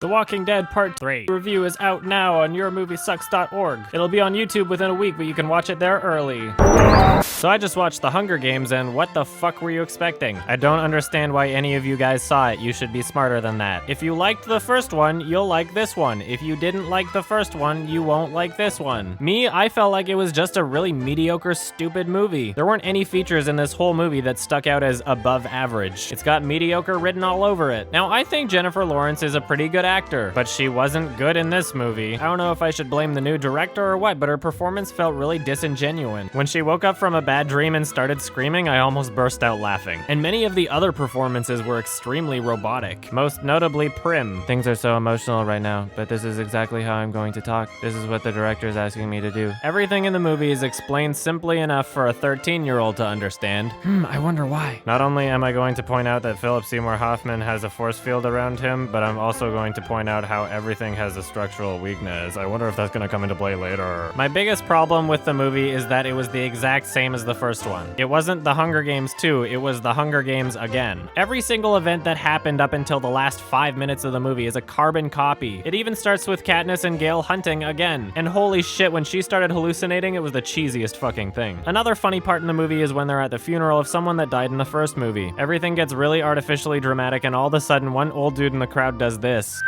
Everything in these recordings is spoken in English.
The Walking Dead Part 3 review is out now on yourmoviesucks.org. It'll be on YouTube within a week, but you can watch it there early. So I just watched The Hunger Games, and what the fuck were you expecting? I don't understand why any of you guys saw it. You should be smarter than that. If you liked the first one, you'll like this one. If you didn't like the first one, you won't like this one. Me, I felt like it was just a really mediocre, stupid movie. There weren't any features in this whole movie that stuck out as above average. It's got mediocre written all over it. Now, I think Jennifer Lawrence is a pretty good actor, but she wasn't good in this movie. I don't know if I should blame the new director or what, but her performance felt really disingenuous. When she woke up from a bad dream and started screaming, I almost burst out laughing. And many of the other performances were extremely robotic, most notably Prim. Things are so emotional right now, but this is exactly how I'm going to talk. This is what the director is asking me to do. Everything in the movie is explained simply enough for a 13-year-old to understand. I wonder why. Not only am I going to point out that Philip Seymour Hoffman has a force field around him, but I'm also going to point out how everything has a structural weakness. I wonder if that's gonna come into play later. My biggest problem with the movie is that it was the exact same as the first one. It wasn't The Hunger Games 2, it was The Hunger Games again. Every single event that happened up until the last 5 minutes of the movie is a carbon copy. It even starts with Katniss and Gale hunting again. And holy shit, when she started hallucinating, it was the cheesiest fucking thing. Another funny part in the movie is when they're at the funeral of someone that died in the first movie. Everything gets really artificially dramatic, and all of a sudden one old dude in the crowd does this.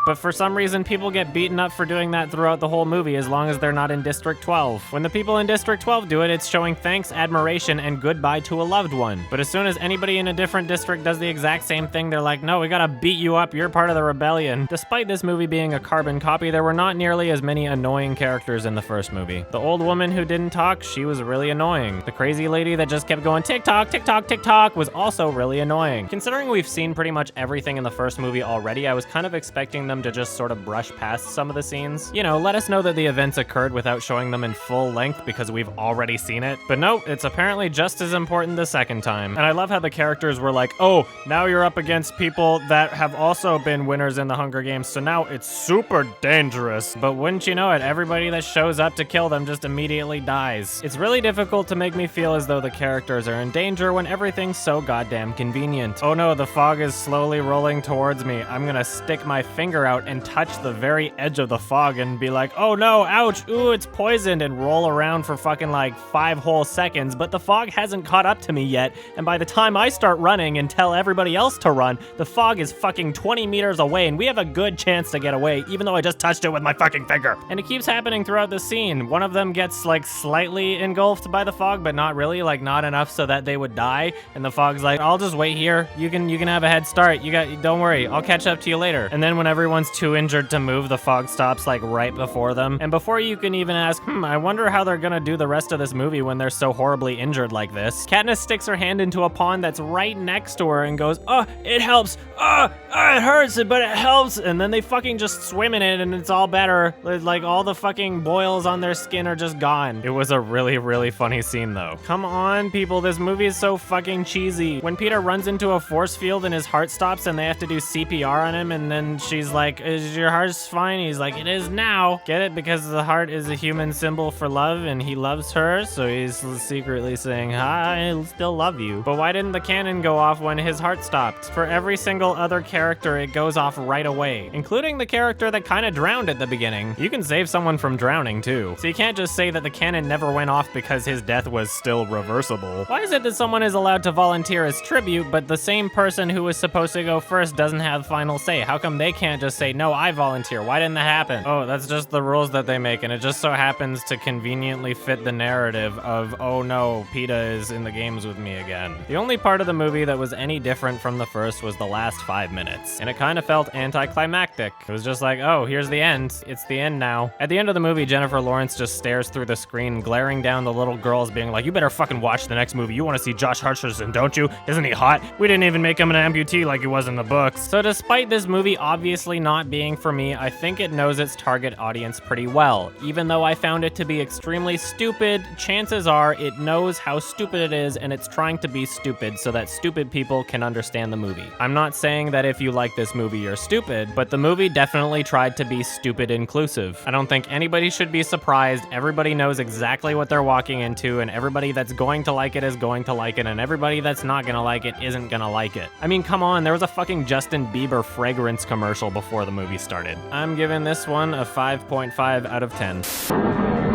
But for some reason, people get beaten up for doing that throughout the whole movie as long as they're not in District 12. When the people in District 12 do it, it's showing thanks, admiration, and goodbye to a loved one. But as soon as anybody in a different district does the exact same thing, they're like, no, we gotta beat you up, you're part of the rebellion. Despite this movie being a carbon copy, there were not nearly as many annoying characters in the first movie. The old woman who didn't talk, she was really annoying. The crazy lady that just kept going tick-tock, tick-tock, tick-tock was also really annoying. Considering we've seen pretty much everything in the first movie already, I was kind of expecting them to just sort of brush past some of the scenes. You know, let us know that the events occurred without showing them in full length because we've already seen it. But no, it's apparently just as important the second time. And I love how the characters were like, oh, now you're up against people that have also been winners in the Hunger Games, so now it's super dangerous. But wouldn't you know it, everybody that shows up to kill them just immediately dies. It's really difficult to make me feel as though the characters are in danger when everything's so goddamn convenient. Oh no, the fog is slowly rolling towards me. I'm gonna stick my finger out and touch the very edge of the fog and be like, oh no, ouch, ooh, it's poisoned, and roll around for fucking like 5 whole seconds, but the fog hasn't caught up to me yet, and by the time I start running and tell everybody else to run, the fog is fucking 20 meters away, and we have a good chance to get away, even though I just touched it with my fucking finger. And it keeps happening throughout the scene. One of them gets like slightly engulfed by the fog, but not really, like not enough so that they would die, and the fog's like, I'll just wait here, you can have a head start, don't worry, I'll catch up to you later. And then when everyone's too injured to move, the fog stops like right before them. And before you can even ask, I wonder how they're gonna do the rest of this movie when they're so horribly injured like this. Katniss sticks her hand into a pond that's right next to her and goes, oh, it helps. Oh, it hurts, but it helps. And then they fucking just swim in it and it's all better. Like all the fucking boils on their skin are just gone. It was a really, really funny scene though. Come on, people, this movie is so fucking cheesy. When Peter runs into a force field and his heart stops and they have to do CPR on him, and then she's like, is your heart's fine? He's like, it is now. Get it? Because the heart is a human symbol for love and he loves her, so he's secretly saying, I still love you. But why didn't the cannon go off when his heart stopped? For every single other character, it goes off right away, including the character that kind of drowned at the beginning. You can save someone from drowning too, so you can't just say that the cannon never went off because his death was still reversible. Why is it that someone is allowed to volunteer as tribute, but the same person who was supposed to go first doesn't have final say? How come they can't just say, no, I volunteer? Why didn't that happen? Oh, that's just the rules that they make, and it just so happens to conveniently fit the narrative of, oh no, PETA is in the games with me again. The only part of the movie that was any different from the first was the last 5 minutes, and it kind of felt anticlimactic. It was just like, oh, here's the end. It's the end now. At the end of the movie, Jennifer Lawrence just stares through the screen, glaring down the little girls, being like, you better fucking watch the next movie. You want to see Josh Hutcherson, don't you? Isn't he hot? We didn't even make him an amputee like he was in the books. So despite this movie obviously honestly not being for me, I think it knows its target audience pretty well. Even though I found it to be extremely stupid, chances are it knows how stupid it is and it's trying to be stupid so that stupid people can understand the movie. I'm not saying that if you like this movie you're stupid, but the movie definitely tried to be stupid inclusive. I don't think anybody should be surprised. Everybody knows exactly what they're walking into, and everybody that's going to like it is going to like it, and everybody that's not gonna like it isn't gonna like it. I mean, come on, there was a fucking Justin Bieber fragrance commercial before the movie started. I'm giving this one a 5.5 out of 10.